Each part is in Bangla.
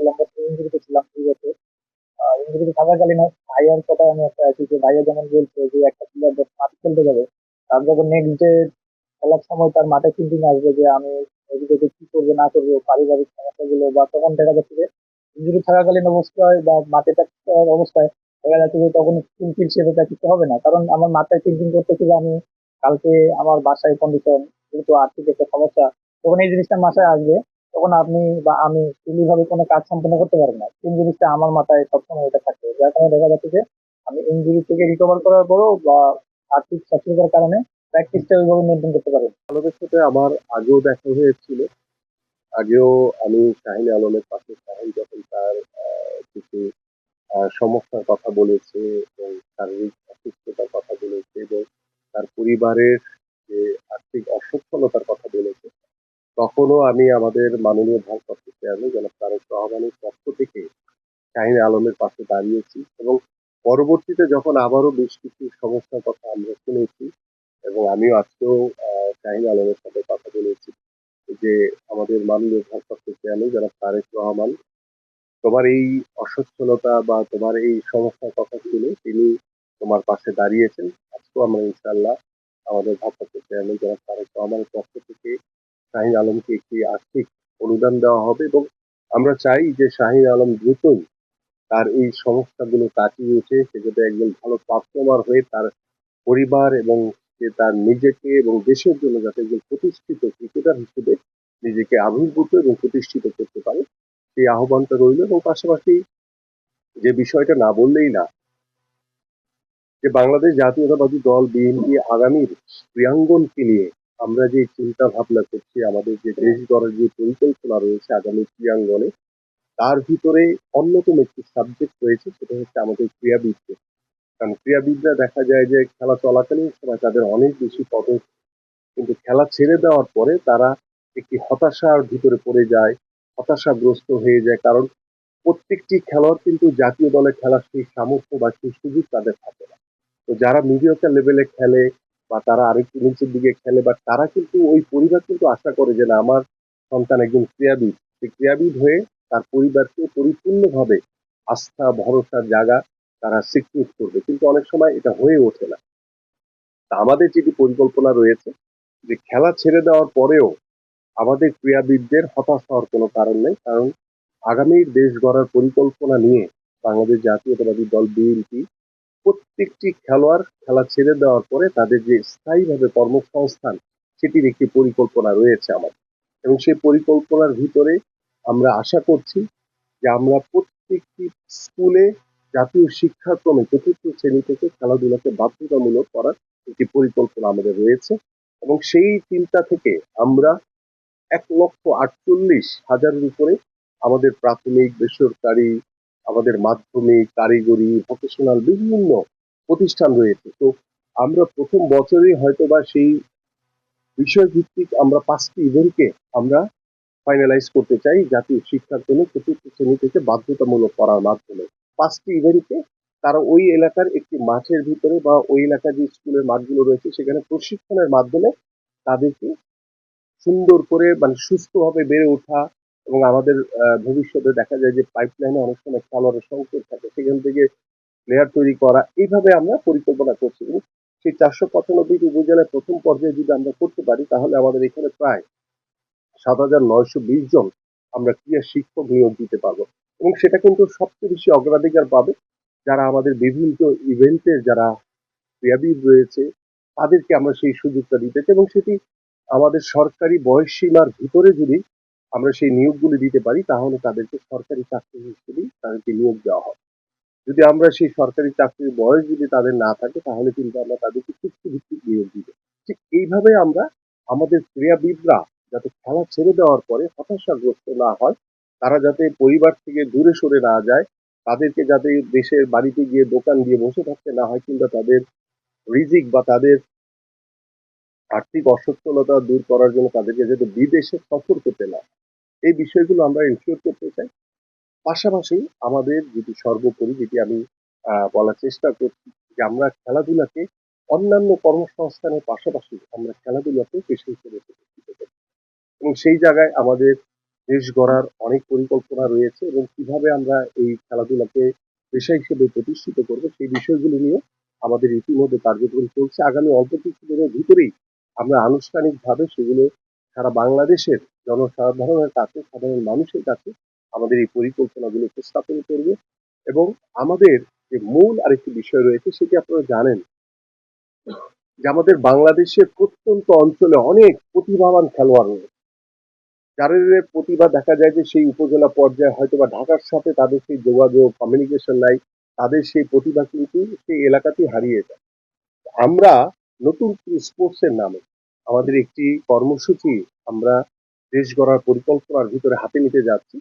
বললাম ইঞ্জুরিতে ছিলাম 2 বছর। ইঞ্জুরিতে থাকাকালীন ভাইয়ার কথা আমি একটা আছি যে ভাইয়া যেমন বলছে যে একটা প্লেয়ার যখন মাঠে খেলতে যাবে, তার যখন নেক্সট ডে খেলার সময় তার মাঠে থিঙ্কিং আসবে যে আমি এদিকে কি করবো না করবো, পারিবারিক সমস্যাগুলো, বা তখন দেখা যাচ্ছে যে ইঞ্জুরি থাকাকালীন অবস্থায় বা মাঠে থাকার অবস্থায় দেখা যাচ্ছে যে তখন চিন্তিত হিসেবে তার কিছু হবে না, কারণ আমার মাথায় থিঙ্কিং করতেছে যে আমি কালকে আমার বাসায় কন্ডিশন, যেহেতু আর্থিক একটা সমস্যা, যখন এই জিনিসটা মাথায় আসবে তখন আপনি বা আমি ফ্রিলি ভাবে কোনো কাজ সম্পন্ন করতে পারবো না। এই জিনিসটা আমার মাথায় সবসময় এটা থাকে, যার কারণে দেখা যাচ্ছে যে আমি ইঞ্জুরি থেকে রিকভার করার পরও বা আর্থিক সচ্ছলতার কারণে প্র্যাকটিসটা ওইভাবে মেনটেন করতে পারি। আলমের সাথে আমার আগেও দেখা হয়েছিল। আগেও আমি শাহিন আলমের পাশে, শাহিন যখন তার কিছু সমস্যার কথা বলেছে এবং শারীরিক অসুস্থতার কথা বলেছে এবং তার পরিবারের যে আর্থিক অসচ্ছলতার কথা বলেছে, তখনও আমি আমাদের মাননীয় ভারপ্রাপ্ত চেয়ারম্যান জনাব তারেক রহমানের পক্ষ থেকে শাহিন আলমের পাশে দাঁড়িয়েছি এবং পরবর্তীতে যখন আবারও বেশ কিছু সমস্যার কথা আমরা শুনেছি এবং আমিও আজকেও শাহিন আলমের সাথে কথা বলেছি যে আমাদের মাননীয় ভারপ্রাপ্ত চেয়ারম্যান জনাব তারেক রহমান, তোমার এই অসচ্ছলতা বা তোমার এই সমস্যার কথা শুনে তিনি তোমার পাশে দাঁড়িয়েছেন। আজকেও আমরা ইনশাআল্লাহ আমাদের ভারপ্রাপ্ত চেয়ারম্যান জনাব তারেক রহমানের পক্ষ থেকে শাহিন আলমকে একটি আর্থিক অনুদান দেওয়া হবে এবং আমরা চাই যে শাহিন আলম দ্রুতই তার এই সমস্যাগুলো কাটিয়ে উঠে সে যাতে একজন ভালো পারফর্মার হয়ে তার পরিবার এবং সে তার নিজেকে এবং দেশের জন্য যাতে একজন প্রতিষ্ঠিত ক্রিকেটার হিসেবে নিজেকে আবির্ভূত এবং প্রতিষ্ঠিত করতে পারে, সেই আহ্বানটা রইল। এবং পাশাপাশি যে বিষয়টা না বললেই না, যে বাংলাদেশ জাতীয়তাবাদী দল বিএনপি আগামীর ক্রীড়াঙ্গনকে নিয়ে আমরা যে চিন্তা ভাবনা করছি, আমাদের যে দেশ গড়ার যে পরিকল্পনা রয়েছে আগামী ক্রীড়াঙ্গনে, তার ভিতরে অন্যতম একটি সাবজেক্ট রয়েছে, সেটা হচ্ছে আমাদের ক্রীড়াবিদদের। কারণ ক্রীড়াবিদরা দেখা যায় যে খেলা চলাকালীন সময় তাদের অনেক বেশি পদক, কিন্তু খেলা ছেড়ে দেওয়ার পরে তারা একটি হতাশার ভিতরে পড়ে যায়, হতাশাগ্রস্ত হয়ে যায়। কারণ প্রত্যেকটি খেলোয়াড় কিন্তু জাতীয় দলে খেলার সেই সামর্থ্য বা সেই সুযোগ তাদের থাকে না। তো যারা মিডিয়াকার লেভেলে খেলে বা তারা আরেকটু নিচের দিকে খেলে, বা তারা কিন্তু ওই পরিবার কিন্তু আশা করে যে না, আমার সন্তান একজন ক্রীড়াবিদ, সে ক্রীড়াবিদ হয়ে তার পরিবারকে পরিপূর্ণভাবে আস্থা ভরসার জায়গা তারা সিকিউর করবে, কিন্তু অনেক সময় এটা হয়ে ওঠে না। তা আমাদের যেটি পরিকল্পনা রয়েছে যে খেলা ছেড়ে দেওয়ার পরেও আমাদের ক্রীড়াবিদদের হতাশ হওয়ার কোনো কারণ নেই। কারণ আগামীর দেশ গড়ার পরিকল্পনা নিয়ে বাংলাদেশ জাতীয়তাবাদী দল বিএনপি প্রত্যেকটি খেলোয়াড় খেলা ছেড়ে দেওয়ার পরে তাদের যে স্থায়ীভাবে কর্মসংস্থান, সেটির একটি পরিকল্পনা রয়েছে আমাদের। এবং সেই পরিকল্পনার ভিতরে আমরা আশা করছি যে আমরা প্রত্যেকটি স্কুলে জাতীয় শিক্ষাক্রমে চতুর্থ শ্রেণী থেকে খেলাধুলাকে বাধ্যতামূলক করার একটি পরিকল্পনা আমাদের রয়েছে। এবং সেই চিন্তা থেকে আমরা ১,৪৮,০০০ উপরে আমাদের প্রাথমিক, বেসরকারি, আমাদের মাধ্যমিক, কারিগরি, ভোকেশনাল বিভিন্ন প্রতিষ্ঠান রয়েছে। তো আমরা প্রথম বছরেই হয়তোবা সেই বিষয়ভিত্তিক আমরা ৫টি ইভেন্টকে আমরা ফাইনালাইজ করতে চাই জাতীয় শিক্ষাক্রমে চতুর্থ শ্রেণী থেকে বাধ্যতামূলক করার মাধ্যমে। ৫টি ইভেন্টে তারা ওই এলাকার একটি মাঠের ভিতরে বা ওই এলাকার যে স্কুলের মাঠগুলো রয়েছে সেখানে প্রশিক্ষণের মাধ্যমে তাদেরকে সুন্দর করে মানে সুস্থভাবে বেড়ে ওঠা। এবং আমাদের ভবিষ্যতে দেখা যায় যে পাইপলাইনে অনেক সময় খেলোয়াড়ের সংকট থাকে, সেখান থেকে প্লেয়ার তৈরি করা, এইভাবে আমরা পরিকল্পনা করছি। এবং সেই ৪৯৫টি উপজেলায় প্রথম পর্যায়ে যদি আমরা করতে পারি তাহলে আমাদের এখানে প্রায় ৭,৯২০ জন আমরা ক্রীড়া শিক্ষক নিয়োগ দিতে পারবো। এবং সেটা কিন্তু সবচেয়ে বেশি অগ্রাধিকার পাবে যারা আমাদের বিভিন্ন ইভেন্টের যারা ক্রীড়াবিদ রয়েছে, তাদেরকে আমরা সেই সুযোগটা দিতে চাই। এবং সেটি আমাদের সরকারি বয়সসীমার ভিতরে যদি আমরা সেই নিয়োগগুলি দিতে পারি তাহলে তাদেরকে সরকারি চাকরি হিসেবেই তাদেরকে নিয়োগ দেওয়া হবে। যদি আমরা সেই সরকারি চাকরির বয়স যদি তাদের না থাকে তাহলে কিন্তু আমরা তাদেরকে চুক্তিভিত্তিক নিয়োগ দিব। ঠিক এইভাবে আমরা আমাদের ক্রীড়াবিদরা যাতে খেলা ছেড়ে দেওয়ার পরে হতাশাগ্রস্ত না হয়, তারা যাতে পরিবার থেকে দূরে সরে না যায়, তাদেরকে যাতে দেশের বাড়িতে গিয়ে দোকান দিয়ে বসে থাকতে না হয়, কিংবা তাদের রিজিক বা তাদের আর্থিক অসচ্ছলতা দূর করার জন্য তাদেরকে যাতে বিদেশে সফর করতে না হয়, এই বিষয়গুলো আমরা ইনশিওর করতে চাই। পাশাপাশি আমাদের যেটি সর্বোপরি যেটি আমি বলার চেষ্টা করছি যে আমরা খেলাধুলাকে অন্যান্য কর্মসংস্থানের পাশাপাশি আমরা খেলাধুলাকে পেশা হিসেবে প্রতিষ্ঠিত করি। এবং সেই জায়গায় আমাদের দেশ গড়ার অনেক পরিকল্পনা রয়েছে এবং কিভাবে আমরা এই খেলাধুলাকে পেশা হিসেবে প্রতিষ্ঠিত করব সেই বিষয়গুলো নিয়ে আমাদের ইতিমধ্যে কার্যক্রম চলছে। আগামী অল্প কিছু দিনের ভিতরেই আমরা আনুষ্ঠানিকভাবে সেগুলো সারা বাংলাদেশের জনসাধারণের কাছে, সাধারণ মানুষের কাছে আমাদের এই পরিকল্পনাগুলো উপস্থাপন করব। এবং আমাদের যে মূল আরেকটি বিষয় রয়েছে সেটি আপনারা জানেন যে আমাদের বাংলাদেশের প্রত্যন্ত অঞ্চলে অনেক প্রতিভাবান খেলোয়াড় রয়েছে, যাদের প্রতিভা দেখা যায় যে সেই উপজেলা পর্যায়ে হয়তো বা ঢাকার সাথে তাদের সেই যোগাযোগ কমিউনিকেশন নাই, তাদের সেই প্রতিভা কিন্তু সেই এলাকাতেই হারিয়ে যায়। আমরা নতুন স্পোর্টস এর নামে আমাদের একটি কর্মসূচি আমরা দেশ গড়ার পরিকল্পনার ভিতরে হাতে নিতে যাচ্ছি,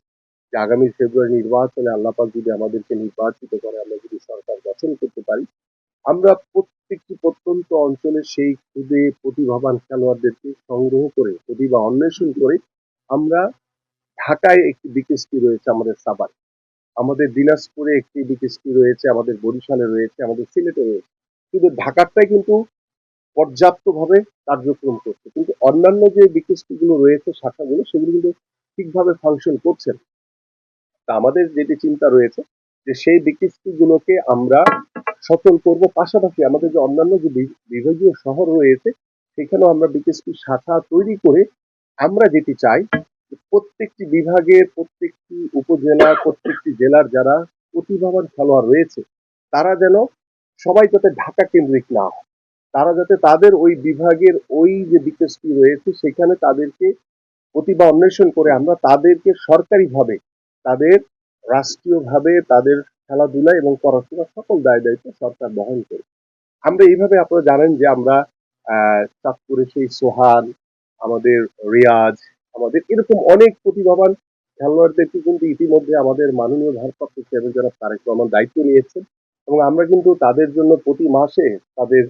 যে আগামী ফেব্রুয়ারি নির্বাচনে আল্লাপাক যদি আমাদেরকে নির্বাচিত করে, আমরা যদি সরকার গঠন করতে পারি, আমরা প্রত্যেকটি প্রত্যন্ত অঞ্চলে সেই খুদে প্রতিভাবান খেলোয়াড়দেরকে সংগ্রহ করে প্রতিভা অন্বেষণ করে আমরা ঢাকায় একটি বিকেএসপি রয়েছে, আমাদের সাভারে, আমাদের দিনাজপুরে একটি বিকেএসপি রয়েছে, আমাদের বরিশালে রয়েছে, আমাদের সিলেটে রয়েছে। কিন্তু ঢাকারটাই কিন্তু পর্যাপ্তভাবে কার্যক্রম করছে, কিন্তু অন্যান্য যে বিকেএসপি গুলো রয়েছে শাখাগুলো সেগুলো কিন্তু ঠিকভাবে ফাংশন করছে না। তা আমাদের যেটি চিন্তা রয়েছে যে সেই বিকেএসপি গুলোকে আমরা সচল করব, পাশাপাশি আমাদের যে অন্যান্য যে বিভাগীয় শহর রয়েছে সেখানেও আমরা বিকেএসপি শাখা তৈরি করে আমরা যেটি চাই যে প্রত্যেকটি বিভাগের, প্রত্যেকটি উপজেলার, প্রত্যেকটি জেলার যারা প্রতিভাবান খেলোয়াড় রয়েছে তারা যেন সবাই যাতে ঢাকা কেন্দ্রিক না হয়, তারা যাতে তাদের ওই বিভাগের ওই যে বিকেএসপি রয়েছে সেখানে তাদেরকে প্রতিভা অন্বেষণ করে আমরা তাদেরকে সরকারিভাবে, তাদের রাষ্ট্রীয়ভাবে তাদের খেলাধুলা এবং পড়াশোনার সকল দায় দায়িত্ব সরকার বহন করে। আমরা এইভাবে, আপনারা জানেন যে আমরা চাঁদপুরে সেই সোহান, আমাদের রিয়াজ, আমাদের এরকম অনেক প্রতিভাবান খেলোয়াড়দেরকে কিন্তু ইতিমধ্যে আমাদের মাননীয় ভারপ্রাপ্ত চেয়ারম্যান জনাব তারেক রহমান দায়িত্ব নিয়েছেন, এবং আমরা কিন্তু তাদের জন্য প্রতি মাসে তাদের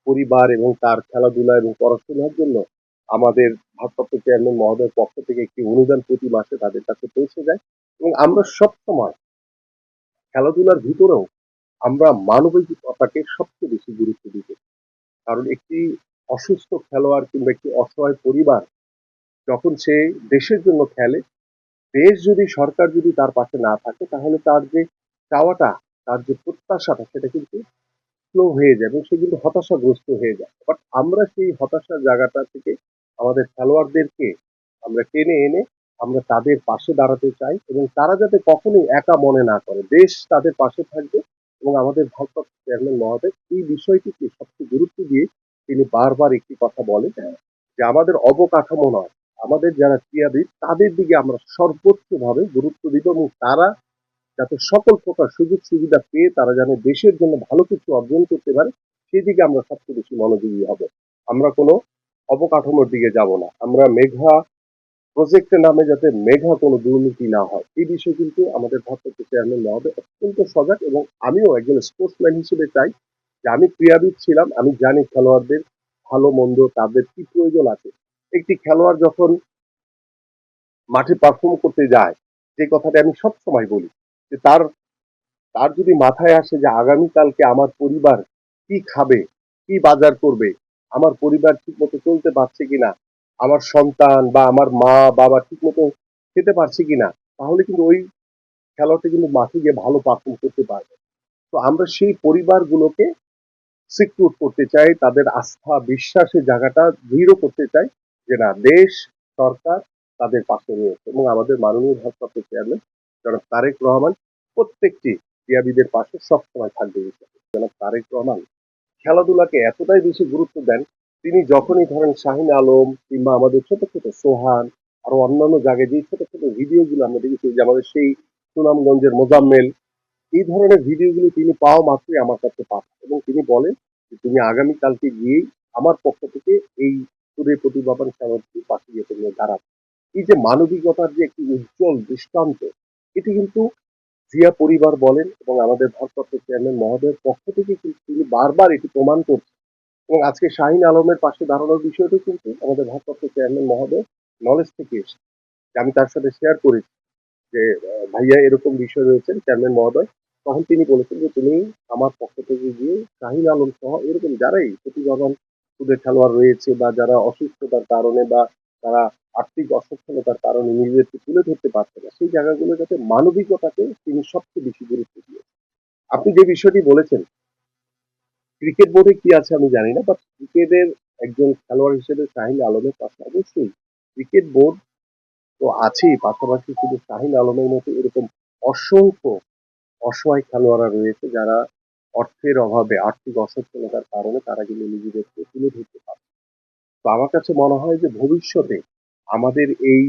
পরিবার এবং তার খেলাধুলা এবং পড়াশোনার জন্য আমাদের ভারপ্রাপ্ত চেয়ারম্যান মহোদয়ের পক্ষ থেকে একটি অনুদান প্রতি মাসে তাদের কাছে পৌঁছে যায়। এবং আমরা সবসময় খেলাধুলার ভিতরেও আমরা মানবিকতাকে সবচেয়ে বেশি গুরুত্ব দিতে, কারণ একটি অসুস্থ খেলোয়াড় কিংবা একটি অসহায় পরিবার যখন সে দেশের জন্য খেলে, দেশ যদি, সরকার যদি তার পাশে না থাকে তাহলে তার যে চাওয়াটা, তার যে প্রত্যাশাটা সেটা কিন্তু স্লো হয়ে যায় এবং সে কিন্তু হতাশাগ্রস্ত হয়ে যায়। বাট আমরা সেই হতাশার জায়গাটা থেকে আমাদের খেলোয়াড়দেরকে আমরা টেনে এনে আমরা তাদের পাশে দাঁড়াতে চাই এবং তারা যাতে কখনোই একা মনে না করে, দেশ তাদের পাশে থাকবে। এবং আমাদের ভারপ্রাপ্ত চেয়ারম্যান মহোদয় এই বিষয়টিকে সবচেয়ে গুরুত্ব দিয়ে তিনি বারবার একটি কথা বলেন যে আমাদের অবকাঠামো নয়, আমাদের যারা ক্রীড়াবিদ তাদের দিকে আমরা সর্বোচ্চভাবে গুরুত্ব দিব এবং তারা যাতে সকল প্রকার সুযোগ সুবিধা পেয়ে তারা যেন দেশের জন্য ভালো কিছু অর্জন করতে পারে সেদিকে আমরা সবচেয়ে বেশি মনোযোগী হব। আমরা কোনো অবকাঠামোর দিকে যাব না, আমরা মেঘা প্রজেক্টের নামে যাতে মেঘা কোনো দুর্নীতি না হয় এই বিষয়ে কিন্তু আমাদের ভারপ্রাপ্ত চেয়ারম্যান মহোদয় অত্যন্ত সজাগ। এবং আমিও একজন স্পোর্টসম্যান হিসেবে চাই যে আমি ক্রীড়াবিদ ছিলাম, আমি জানি খেলোয়াড়দের ভালো মন্দ তাদের কি প্রয়োজন আছে। একটি খেলোয়াড় যখন মাঠে পারফর্ম করতে যায়, যে কথাটা আমি সবসময় বলি যে তার তার যদি মাথায় আসে যে আগামীকালকে আমার পরিবার কি খাবে, কি বাজার করবে, আমার পরিবার ঠিকমতো চলতে পারছে কিনা, আমার সন্তান বা আমার মা বাবা ঠিকমতো খেতে পারছে কিনা, তাহলে কিন্তু ওই খেলোয়াড়টা কিন্তু মাঠে গিয়ে ভালো পারফর্ম করতে পারবে। তো আমরা সেই পরিবারগুলোকে সিকিউর করতে চাই, তাদের আস্থা বিশ্বাসের জায়গাটা দৃঢ় করতে চাই যে না, দেশ, সরকার তাদের পাশে রয়েছে। এবং আমাদের মাননীয় ভারপ্রাপ্ত চেয়ারম্যান জনাব তারেক রহমান প্রত্যেকটি ক্রীড়াবিদের পাশে সবসময় থাকবে। জনাব তারেক রহমান খেলাধুলাকে এতটাই বেশি গুরুত্ব দেন, তিনি যখনই ধরেন শাহিন আলম কিংবা আমাদের ছোট ছোট সোহান আরো অন্যান্য জায়গায় যে ছোট ছোট ভিডিওগুলো আমরা দেখেছি, যে আমাদের সেই সুনামগঞ্জের মোজাম্মেল, এই ধরনের ভিডিওগুলো তিনি পাওয়া মাত্রই আমার কাছে পাঠান এবং তিনি বলেন যে তুমি আগামীকালকে গিয়েই আমার পক্ষ থেকে এই সুরে প্রতিভাবান খেলোয়াড়টির পাশে গিয়ে তুমি দাঁড়াবে। এই যে মানবিকতার যে একটি উজ্জ্বল দৃষ্টান্ত, এটি কিন্তু জিয়া পরিবার বলেন এবং আমাদের ভারপ্রাপ্ত চেয়ারম্যান মহোদয়ের পক্ষ থেকে কিন্তু তিনি বারবার এটি প্রমাণ করছেন। এবং আজকে শাহিন আলমের পাশে দাঁড়ানোর বিষয়টি কিন্তু আমাদের ভারপ্রাপ্ত চেয়ারম্যান মহোদয় নলেজ থেকে এসেছে, যে আমি তার সাথে শেয়ার করেছি যে ভাইয়া এরকম বিষয় রয়েছে চেয়ারম্যান মহোদয়, তখন তিনি বলেছেন যে তুমি আমার পক্ষ থেকে গিয়ে শাহিন আলম সহ এরকম যারাই প্রতিভাবান খুদে খেলোয়াড় রয়েছে বা যারা অসুস্থতার কারণে বা তারা আর্থিক অসচ্ছলতার কারণে নিজেদেরকে তুলে ধরতে পারছে না, সেই জায়গাগুলো যাতে মানবিকতাকে তিনি সবচেয়ে বেশি গুরুত্ব দিয়ে। আপনি যে বিষয়টি বলেছেন, ক্রিকেট বোর্ডে কি আছে আমি জানি না, বাট ক্রিকেটের একজন খেলোয়াড় হিসেবে শাহিন আলমের পাশে অবশ্যই ক্রিকেট বোর্ড তো আছেই, পাশাপাশি শুধু শাহিন আলমের মতো এরকম অসংখ্য অসহায় খেলোয়াড়রা রয়েছে যারা অর্থের অভাবে, আর্থিক অসচ্ছলতার কারণে তারা কিন্তু নিজেদেরকে তুলে ধরতে পারে। তো আমার কাছে মনে হয় যে ভবিষ্যতে আমাদের এই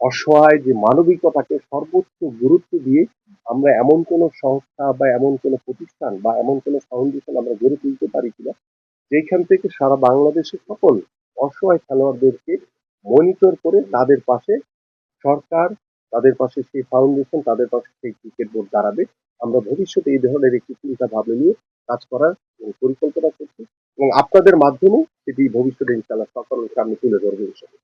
অসহায় যে মানবিকতাকে সর্বোচ্চ গুরুত্ব দিয়ে আমরা এমন কোন সংস্থা বা এমন কোন প্রতিষ্ঠান বা এমন কোন ফাউন্ডেশন আমরা গড়ে তুলতে পারি কিনা যেখান থেকে সারা বাংলাদেশের সকল অসহায় খেলোয়াড়দেরকে মনিটর করে তাদের পাশে সরকার, তাদের পাশে সেই ফাউন্ডেশন, তাদের পাশে সেই ক্রিকেট বোর্ড দাঁড়াবে। আমরা ভবিষ্যতে এই ধরনের একটি চিন্তা ভাবনা নিয়ে কাজ করার পরিকল্পনা করছি এবং আপনাদের মাধ্যমে সেটি ভবিষ্যতে ইনশাআল্লাহ সকলের সামনে তুলে ধরবো ইনশাআল্লাহ।